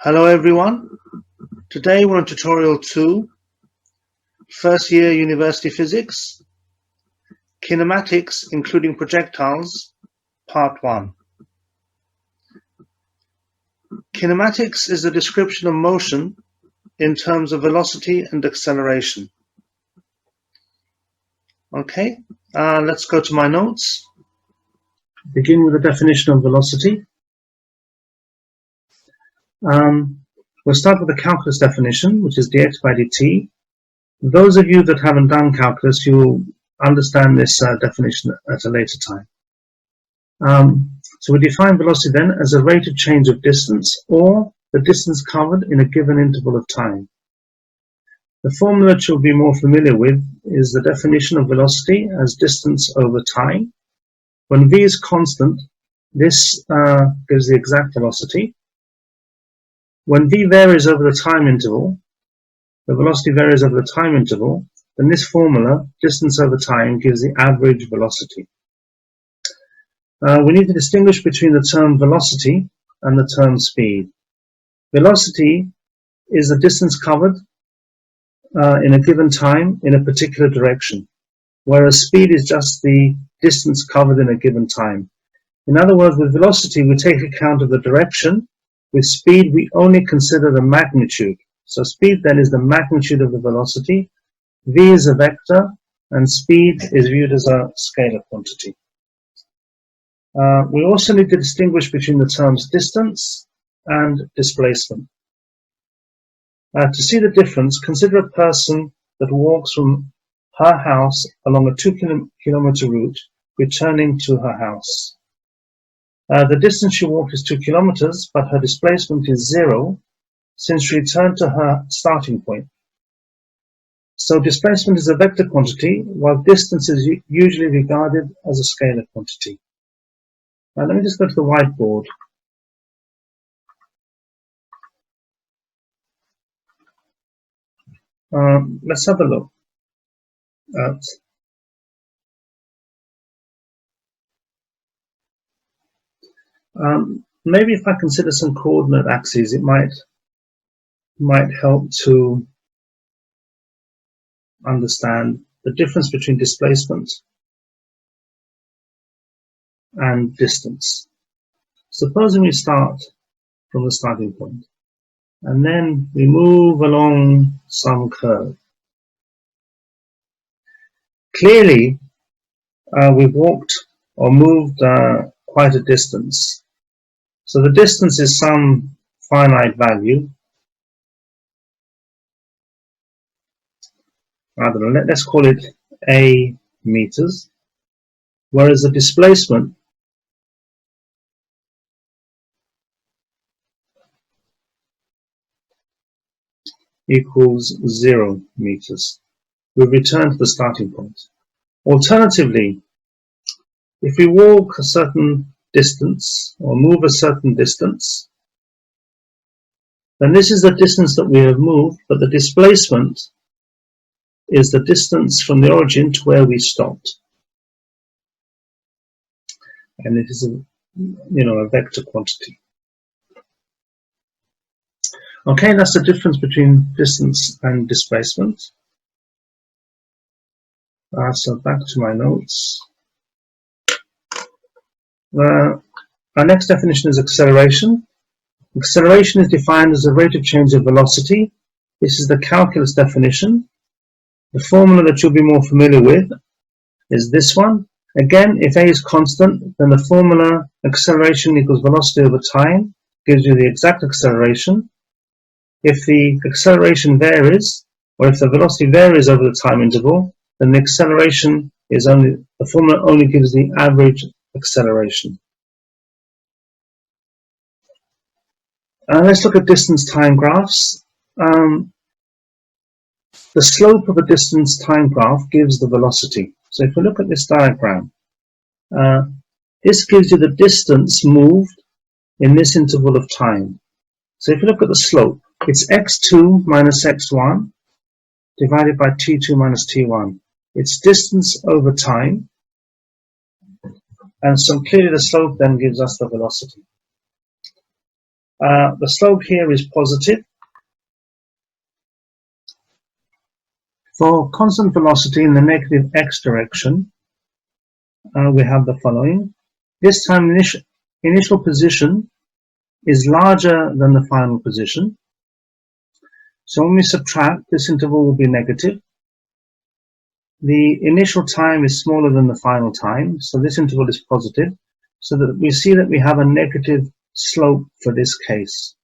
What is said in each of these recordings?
Hello everyone. Today we're on tutorial 2, first year university physics, kinematics including projectiles, part 1. Kinematics is a description of motion in terms of velocity and acceleration. Okay, let's go to my notes. Begin with the definition of velocity. We'll start with the calculus definition, which is dx by dt. Those of you that haven't done calculus, you'll understand this definition at a later time. So we define velocity then as a rate of change of distance or the distance covered in a given interval of time. The formula that you'll be more familiar with is the definition of velocity as distance over time. When v is constant, this gives the exact velocity. When v varies over the time interval, the velocity varies over the time interval, then this formula, distance over time, gives the average velocity. We need to distinguish between the term velocity and the term speed. Velocity is the distance covered in a given time in a particular direction, whereas speed is just the distance covered in a given time. In other words, with velocity, we take account of the direction. With speed, we only consider the magnitude. So speed then is the magnitude of the velocity. V is a vector, and speed is viewed as a scalar quantity. We also need to distinguish between the terms distance and displacement. To see the difference, consider a person that walks from her house along a 2-kilometer route, returning to her house. The distance she walked is 2 kilometers, but her displacement is 0 since she returned to her starting point. So displacement is a vector quantity, while distance is usually regarded as a scalar quantity. Now let me just go to the whiteboard. Let's have a look at maybe if I consider some coordinate axes, it might help to understand the difference between displacement and distance. Supposing we start from the starting point and then we move along some curve. Clearly, we've walked or moved quite a distance. So the distance is some finite value. I don't know, let's call it A meters, whereas the displacement equals 0 meters. We return to the starting point. Alternatively, if we walk a certain distance or move a certain distance, then this is the distance that we have moved, but the displacement is the distance from the origin to where we stopped. And it is a vector quantity. Okay, that's the difference between distance and displacement. So back to my notes. Our next definition is acceleration. Acceleration is defined as a rate of change of velocity. This is the calculus definition. The formula that you'll be more familiar with is this one. Again, if A is constant, then the formula acceleration equals velocity over time gives you the exact acceleration. If the acceleration varies, or if the velocity varies over the time interval, then the acceleration is the formula only gives the average acceleration. Let's look at distance time graphs. The slope of a distance time graph gives the velocity. So if we look at this diagram, this gives you the distance moved in this interval of time. So if you look at the slope, it's x2 minus x1 divided by t2 minus t1. It's distance over time, and so clearly the slope then gives us the velocity. The slope here is positive. For constant velocity in the negative x direction, we have the following. This time initial position is larger than the final position. So when we subtract, this interval will be negative. The initial time is smaller than the final time, so this interval is positive, so that we see that we have a negative slope for this case.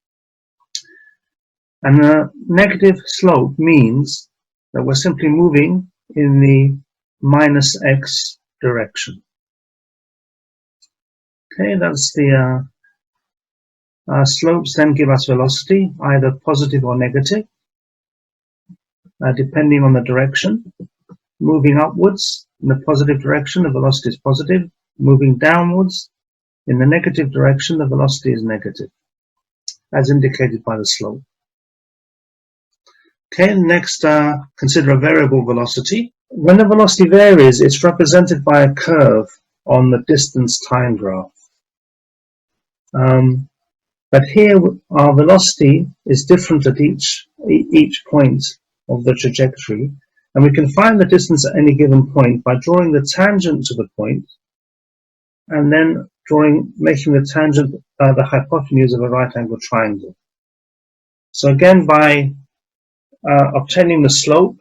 And the negative slope means that we're simply moving in the minus x direction. Okay, that's the slopes then give us velocity, either positive or negative, depending on the direction. Moving upwards in the positive direction, the velocity is positive. Moving downwards in the negative direction, the velocity is negative, as indicated by the slope. Okay, next consider a variable velocity. When the velocity varies, it's represented by a curve on the distance time graph. But here our velocity is different at each point of the trajectory, and we can find the distance at any given point by drawing the tangent to the point and then making the tangent the hypotenuse of a right angled triangle. So again, by obtaining the slope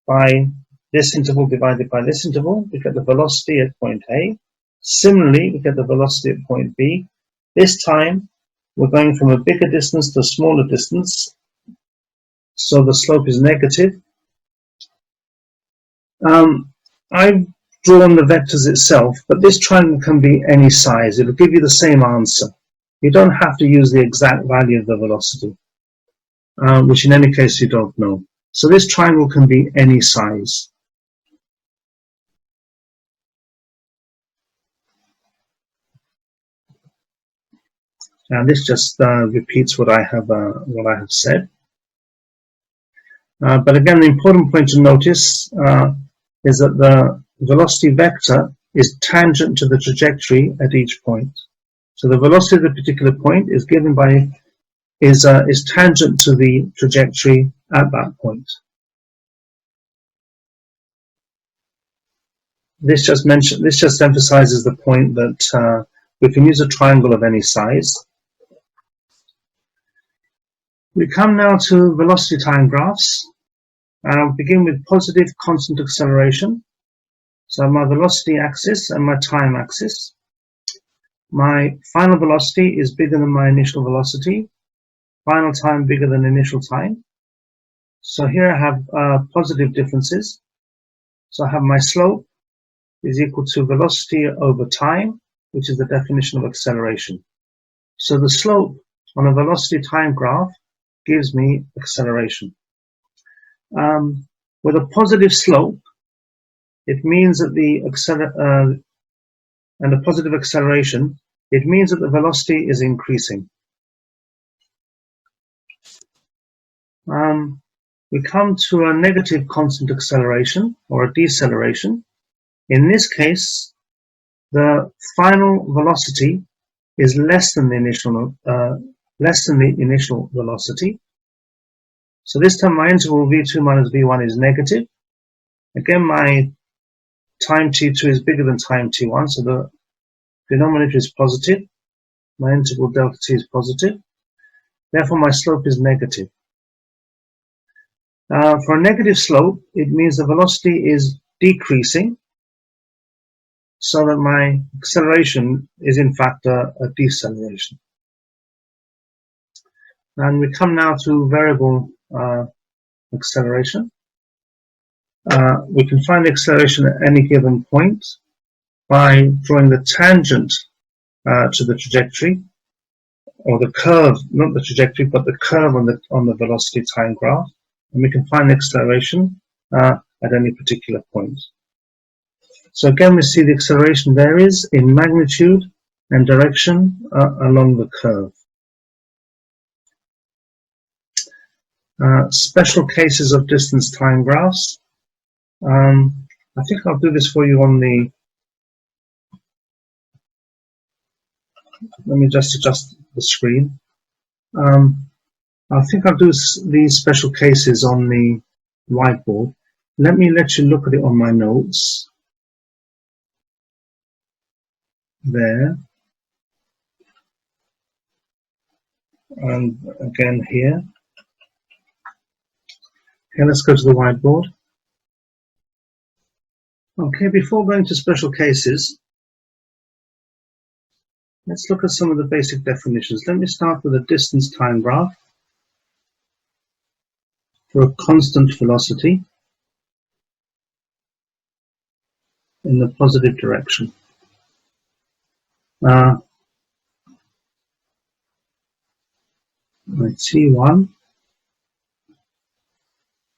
by this interval divided by this interval, we get the velocity at point A. Similarly, we get the velocity at point B. This time, we're going from a bigger distance to a smaller distance, so the slope is negative. I've drawn the vectors itself, but this triangle can be any size. It will give you the same answer. You don't have to use the exact value of the velocity, which in any case you don't know. So this triangle can be any size. And this just repeats what I have said. But again, the important point to notice is that the velocity vector is tangent to the trajectory at each point. So the velocity at a particular point is given by is tangent to the trajectory at that point. This just emphasizes the point that we can use a triangle of any size. We come now to velocity time graphs. Begin with positive constant acceleration. So my velocity axis and my time axis. My final velocity is bigger than my initial velocity. Final time bigger than initial time. So here I have positive differences. So I have my slope is equal to velocity over time, which is the definition of acceleration. So the slope on a velocity time graph gives me acceleration. With a positive slope, it means that and a positive acceleration, it means that the velocity is increasing. We come to a negative constant acceleration or a deceleration. In this case, the final velocity is less than the initial velocity. So this time my interval v2 minus v1 is negative. Again, my time t2 is bigger than time t1, so the denominator is positive. My interval delta t is positive. Therefore, my slope is negative. For a negative slope, it means the velocity is decreasing, so that my acceleration is in fact a deceleration. And we come now to variable acceleration. We can find the acceleration at any given point by drawing the tangent to the trajectory, or the curve, not the trajectory, but the curve on the velocity time graph, and we can find the acceleration at any particular point. So again, we see the acceleration varies in magnitude and direction along the curve. Special cases of distance time graphs. I think I'll do this for you on the, let me just adjust the screen. I think I'll do these special cases on the whiteboard. Let you look at it on my notes. There. And again here. Okay, let's go to the whiteboard. Okay, before going to special cases, let's look at some of the basic definitions. Let me start with a distance time graph for a constant velocity in the positive direction. My T1,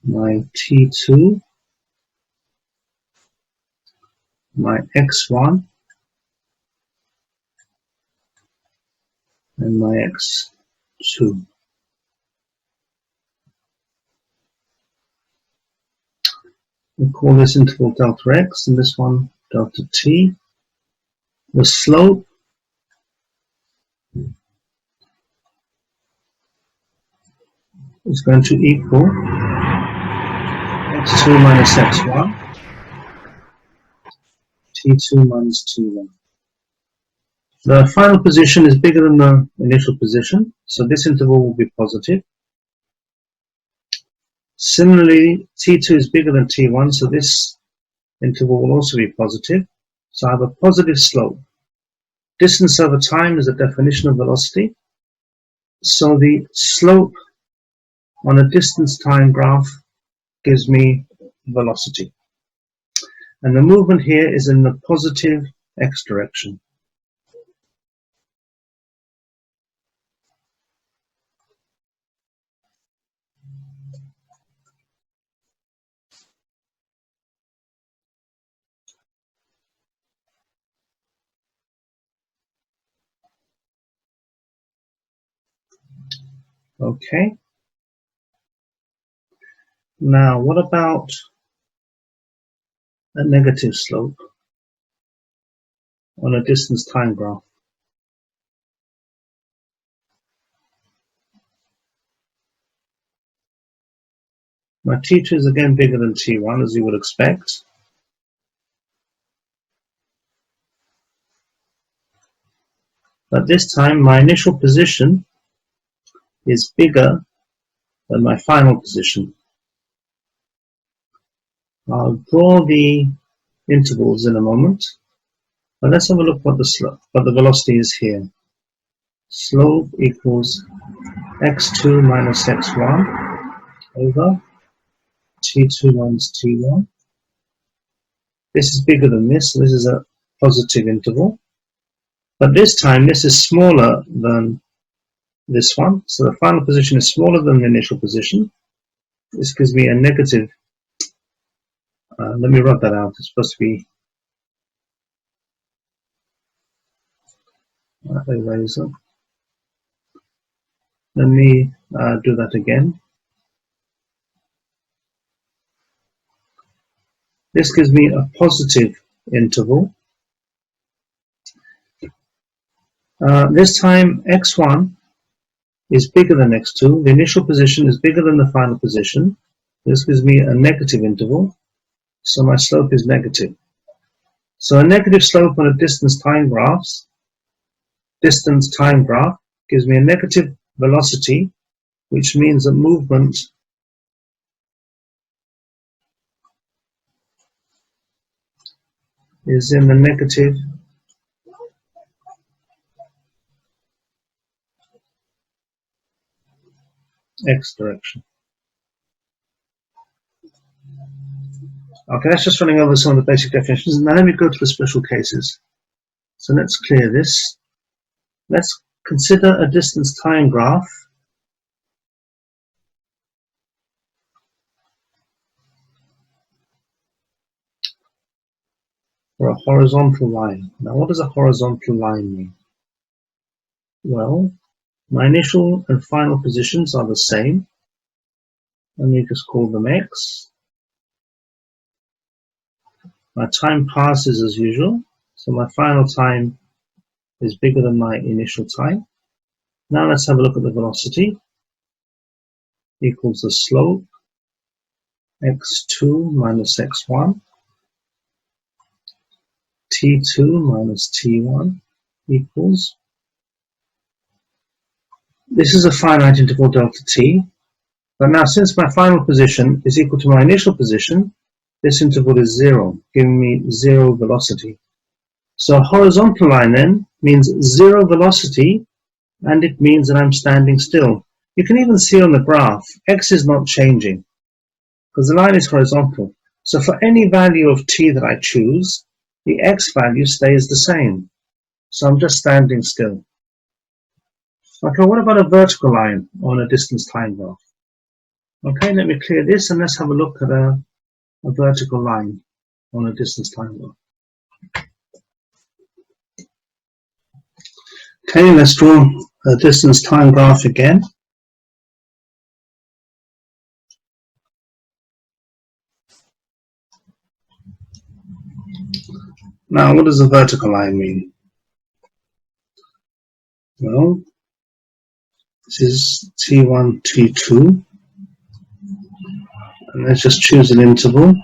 my T2, my X1, and my X2. We call this interval delta X and this one delta T. The slope is going to equal X2 minus X1, T2 minus T1. The final position is bigger than the initial position, so this interval will be positive. Similarly, T2 is bigger than T1, so this interval will also be positive. So I have a positive slope. Distance over time is a definition of velocity. So the slope on a distance time graph gives me velocity. And the movement here is in the positive x direction. Okay. Now, what about a negative slope on a distance time graph? My T2 is again bigger than T1, as you would expect. But this time, my initial position is bigger than my final position. I'll draw the intervals in a moment, but let's have a look what the velocity is here. Slope equals x2 minus x1 over t2 minus t1. This is bigger than this, so this is a positive interval. But this time, this is smaller than this one, so the final position is smaller than the initial position. This gives me a negative. Let me rub that out. It's supposed to be eraser. Let me do that again. This gives me a positive interval. This time x1 is bigger than x2. The initial position is bigger than the final position. This gives me a negative interval, so my slope is negative. So a negative slope on a distance time graph gives me a negative velocity, which means that movement is in the negative x direction. Okay, that's just running over some of the basic definitions. Now let me go to the special cases. So let's clear this. Let's consider a distance time graph for a horizontal line. Now what does a horizontal line mean? Well, my initial and final positions are the same. Let me just call them x. My time passes as usual, so my final time is bigger than my initial time. Now let's have a look at the velocity. Equals the slope, x2 minus x1, t2 minus t1 equals. This is a finite interval delta t, but now since my final position is equal to my initial position, this interval is 0, giving me 0 velocity. So a horizontal line then means 0 velocity, and it means that I'm standing still. You can even see on the graph, x is not changing, because the line is horizontal. So for any value of t that I choose, the x value stays the same. So I'm just standing still. Okay, what about a vertical line on a distance time graph? Okay, let me clear this and let's have a look at a vertical line on a distance time graph. Okay, let's draw a distance time graph again. Now, what does a vertical line mean? Well, this is T1, T2, and let's just choose an interval.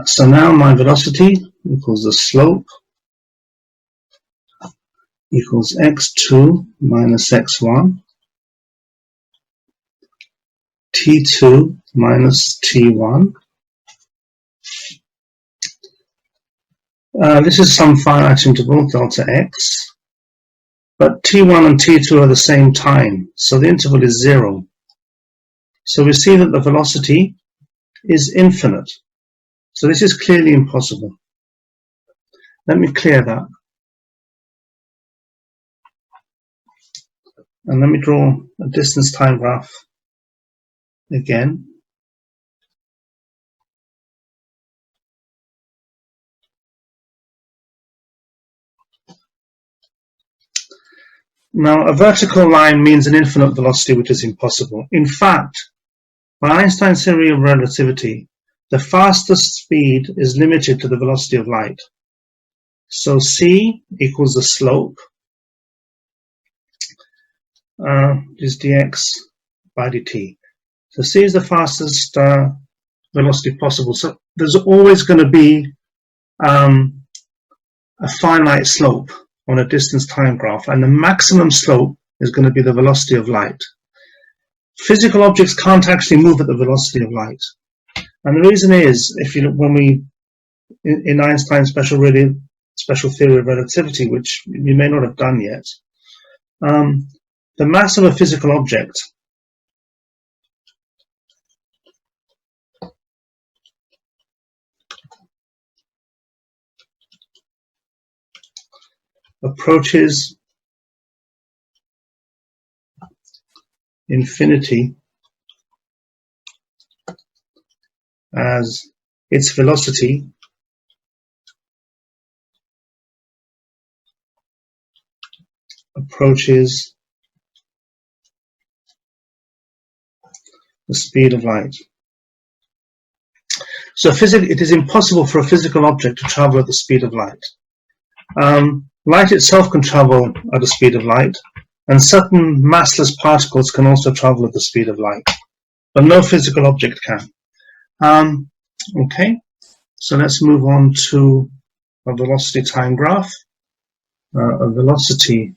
So now my velocity equals the slope equals x2 minus x1, t2 minus t1. This is some finite interval, delta x, but t1 and t2 are the same time, so the interval is 0. So we see that the velocity is infinite. So this is clearly impossible. Let me clear that. And let me draw a distance time graph again. Now, a vertical line means an infinite velocity, which is impossible. In fact, by Einstein's theory of relativity, the fastest speed is limited to the velocity of light. So c equals the slope, is dx by dt. So c is the fastest velocity possible. So there's always going to be a finite slope on a distance time graph, and the maximum slope is going to be the velocity of light. Physical objects can't actually move at the velocity of light. And the reason is, if you look, when we, in Einstein's special theory of relativity, which you may not have done yet, the mass of a physical object approaches infinity as its velocity approaches the speed of light. So it is impossible for a physical object to travel at the speed of light. Light itself can travel at the speed of light, and certain massless particles can also travel at the speed of light, but no physical object can. Okay, so let's move on to a velocity time graph. A velocity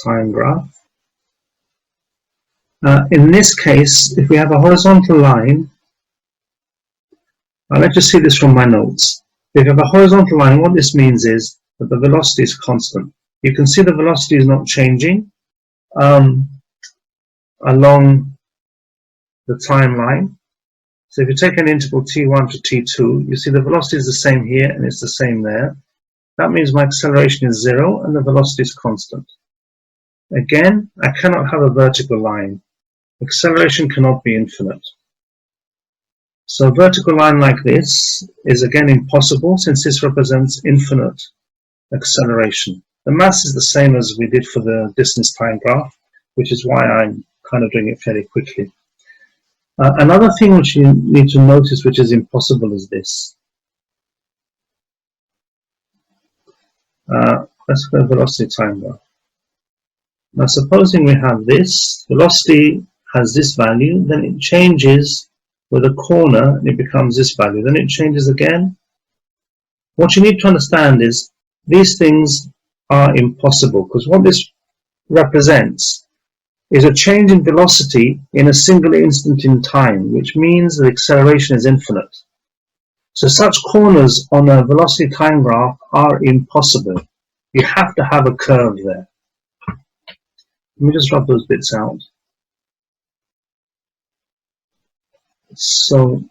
time graph. In this case, if we have a horizontal line, let's just see this from my notes. If you have a horizontal line, what this means is that the velocity is constant. You can see the velocity is not changing along the timeline. So if you take an interval t1 to t2, you see the velocity is the same here and it's the same there. That means my acceleration is 0 and the velocity is constant. Again, I cannot have a vertical line. Acceleration cannot be infinite. So a vertical line like this is again impossible, since this represents infinite acceleration. The mass is the same as we did for the distance time graph, which is why I'm kind of doing it fairly quickly. Another thing which you need to notice, which is impossible, is this. Let's go velocity time graph. Now supposing we have this, velocity has this value, then it changes with a corner and it becomes this value, then it changes again. What you need to understand is these things are impossible, because what this represents is a change in velocity in a single instant in time, which means the acceleration is infinite. So such corners on a velocity time graph are impossible. You have to have a curve there. Let me just rub those bits out. So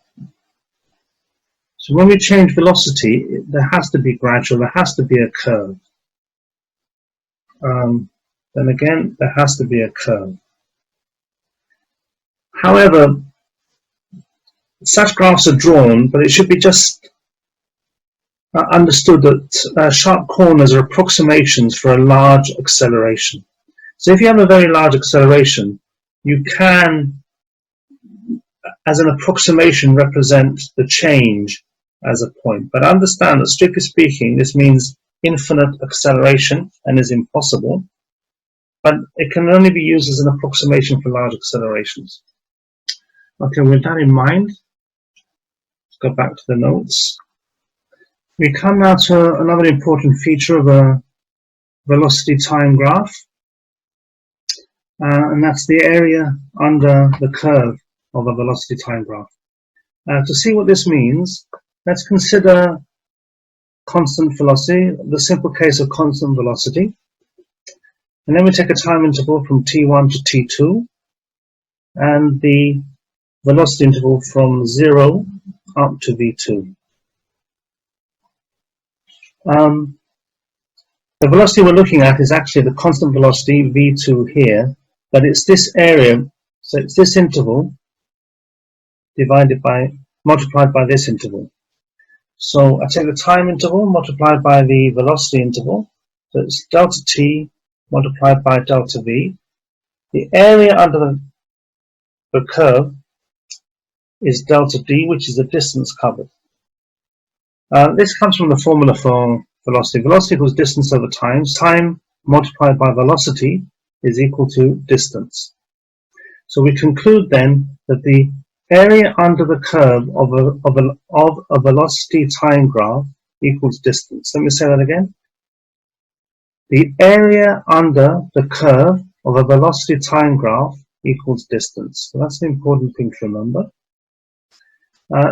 when we change velocity, there has to be gradual, there has to be a curve. Then again, there has to be a curve. However, such graphs are drawn, but it should be just understood that sharp corners are approximations for a large acceleration. So if you have a very large acceleration, you can, as an approximation, represent the change as a point. But understand that, strictly speaking, this means infinite acceleration and is impossible. But it can only be used as an approximation for large accelerations. Okay, with that in mind, let's go back to the notes. We come now to another important feature of a velocity time graph, and that's the area under the curve of a velocity time graph. To see what this means, let's consider constant velocity, the simple case of constant velocity. And then we take a time interval from t1 to t2, and the velocity interval from 0 up to v2. The velocity we're looking at is actually the constant velocity v2 here, but it's this area, so it's this interval multiplied by this interval. So I take the time interval multiplied by the velocity interval, so it's delta t multiplied by delta v. The area under the curve is delta d, which is the distance covered. This comes from the formula for velocity. Velocity equals distance over time. Time multiplied by velocity is equal to distance. So we conclude then that the area under the curve of a velocity time graph equals distance. Let me say that again. The area under the curve of a velocity time graph equals distance. So that's an important thing to remember.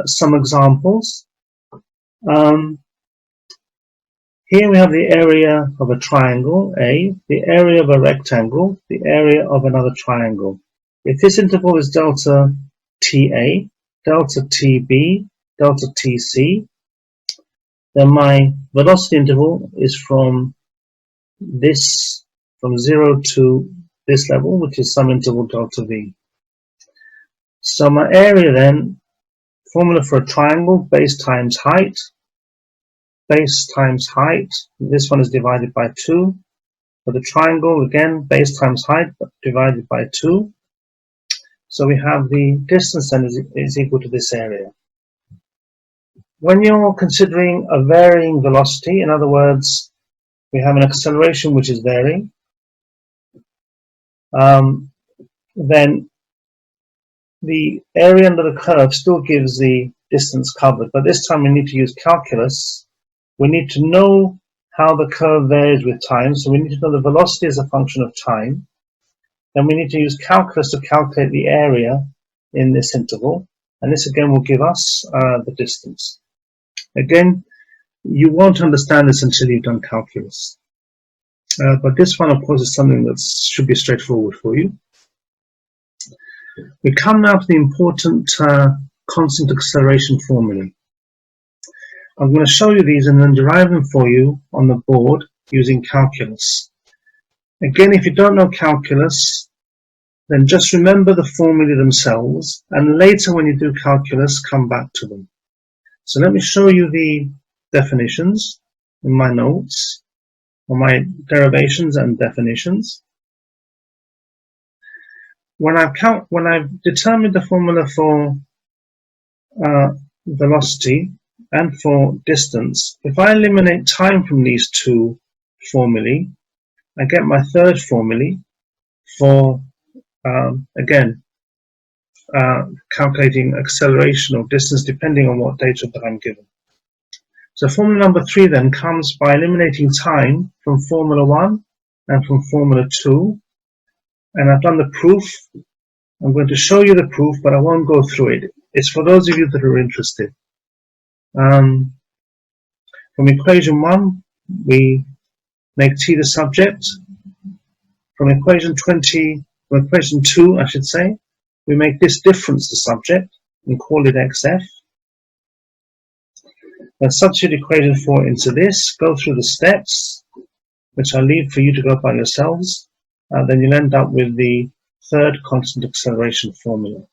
Some examples. Here we have the area of a triangle, A, the area of a rectangle, the area of another triangle. If this interval is delta TA, delta TB, delta TC, then my velocity interval is from 0 to this level, which is some interval delta V. So my area then, formula for a triangle, base times height. Base times height, this one is divided by 2. For the triangle, again, base times height divided by 2. So we have the distance then is equal to this area. When you're considering a varying velocity, in other words, we have an acceleration which is varying, then the area under the curve still gives the distance covered, but this time we need to use calculus. We need to know how the curve varies with time, so we need to know the velocity as a function of time. Then we need to use calculus to calculate the area in this interval, and this again will give us the distance. Again, you won't understand this until you've done calculus. But this one, of course, is something that should be straightforward for you. We come now to the important constant acceleration formulae. I'm going to show you these and then derive them for you on the board using calculus. Again, if you don't know calculus, then just remember the formulae themselves, and later when you do calculus, come back to them. So let me show you the definitions in my notes, or my derivations and definitions. When I've determined the formula for velocity and for distance, if I eliminate time from these two formulae, I get my third formulae for, again, calculating acceleration or distance depending on what data that I'm given. So formula number 3 then comes by eliminating time from formula 1 and from formula 2. And I've done the proof. I'm going to show you the proof, but I won't go through it. It's for those of you that are interested. From equation 1, we make t the subject. From equation 2, I should say, we make this difference the subject and call it xf. Then substitute equation 4 into this, go through the steps, which I'll leave for you to go by yourselves. Then you'll end up with the third constant acceleration formula.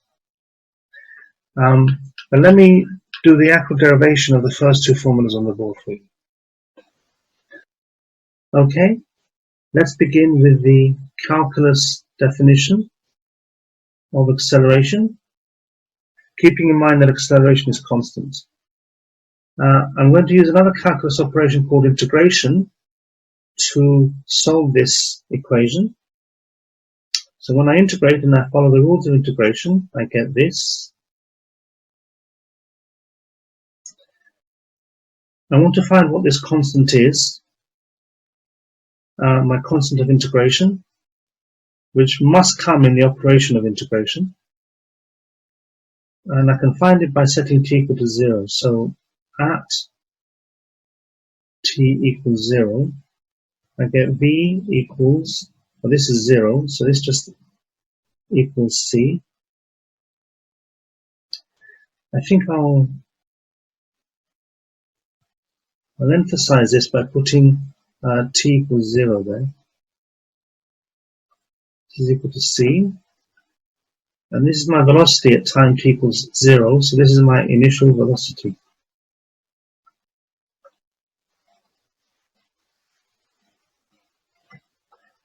But let me do the active derivation of the first two formulas on the board for you. Okay, let's begin with the calculus definition of acceleration, keeping in mind that acceleration is constant. I'm going to use another calculus operation called integration to solve this equation. So when I integrate and I follow the rules of integration, I get this. I want to find what this constant is, my constant of integration, which must come in the operation of integration. And I can find it by setting t equal to 0. So at t equals 0, I get v equals, well, this is 0, so this just equals c. I think I'll emphasize this by putting t equals 0 there. This is equal to c. And this is my velocity at time t equals 0, so this is my initial velocity.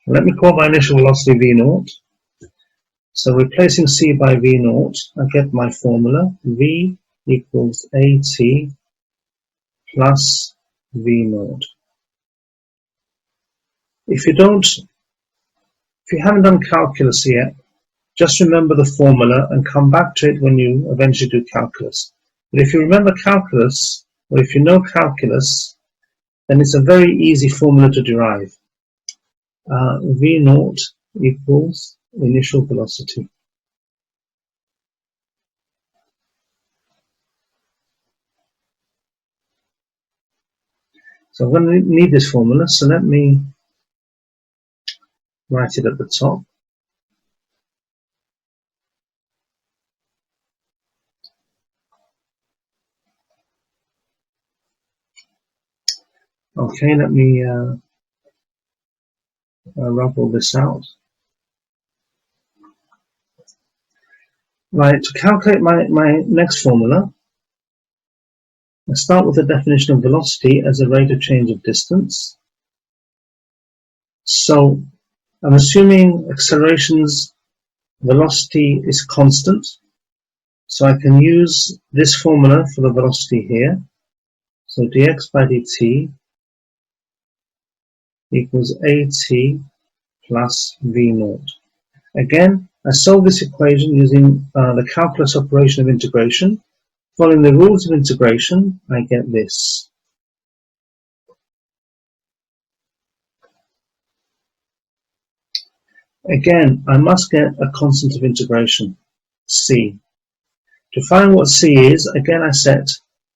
Let me call my initial velocity v0. So replacing c by v0, I get my formula, v equals at plus v0. If you haven't done calculus yet, just remember the formula and come back to it when you eventually do calculus. But if you remember calculus, or if you know calculus, then it's a very easy formula to derive. v0 equals initial velocity. So I'm going to need this formula, so let me write it at the top. Okay, let me rub all this out. Right, to calculate my next formula, I start with the definition of velocity as a rate of change of distance. So I'm assuming acceleration's velocity is constant, so I can use this formula for the velocity here. So dx by dt equals at plus v0. Again, I solve this equation using the calculus operation of integration. Following the rules of integration, I get this. Again, I must get a constant of integration, c. To find what c is, again I set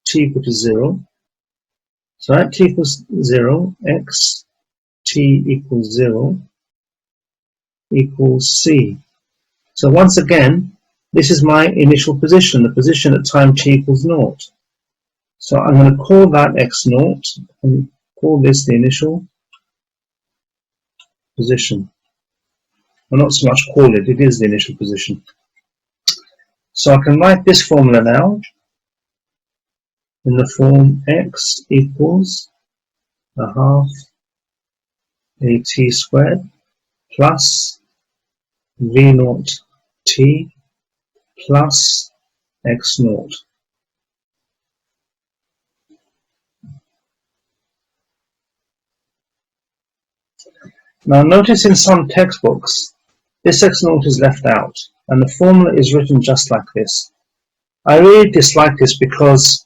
t equal to 0. So at t equals 0, x t equals 0 equals c. So once again, this is my initial position, the position at time t equals 0. So I'm going to call that x0 and call this the initial position. Well, not so much call it, it is the initial position. So I can write this formula now in the form x equals a half at squared plus v0 t plus x0. Now notice in some textbooks, this X naught is left out, and the formula is written just like this. I really dislike this because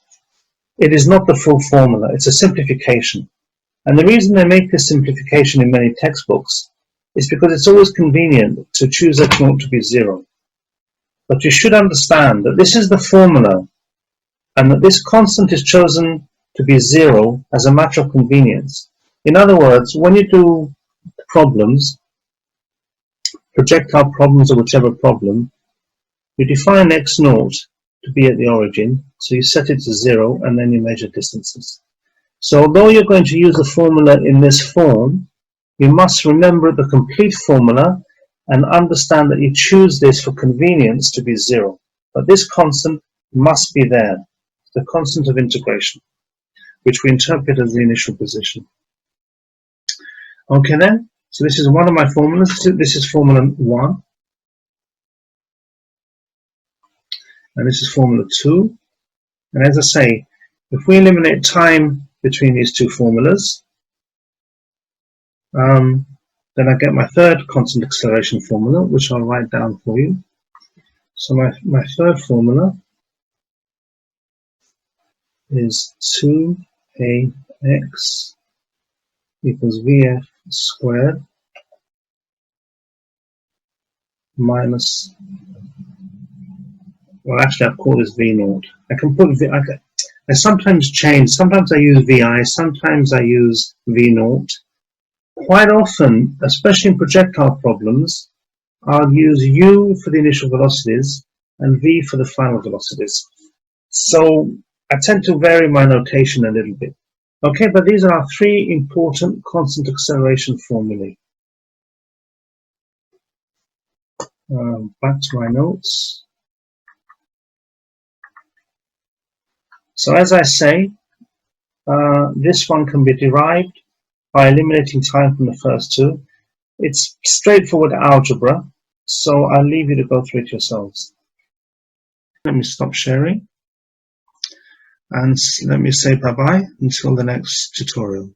it is not the full formula, it's a simplification. And the reason they make this simplification in many textbooks is because it's always convenient to choose X naught to be 0. But you should understand that this is the formula, and that this constant is chosen to be 0 as a matter of convenience. In other words, when you do problems, projectile problems or whichever problem, you define X naught to be at the origin, so you set it to 0 and then you measure distances. So although you're going to use the formula in this form, you must remember the complete formula and understand that you choose this for convenience to be 0. But this constant must be there, the constant of integration, which we interpret as the initial position. Okay then, so this is one of my formulas. This is formula 1. And this is formula 2. And as I say, if we eliminate time between these two formulas, then I get my third constant acceleration formula, which I'll write down for you. So my third formula is 2ax equals vf squared minus, well actually I'll call this v naught. I can put v, I sometimes change, sometimes I use vi, sometimes I use v naught. Quite often, especially in projectile problems, I'll use u for the initial velocities and v for the final velocities. So I tend to vary my notation a little bit. Okay, but these are our 3 important constant acceleration formulae. Back to my notes. So as I say, this one can be derived by eliminating time from the first two. It's straightforward algebra, so I'll leave you to go through it yourselves. Let me stop sharing and let me say bye-bye until the next tutorial.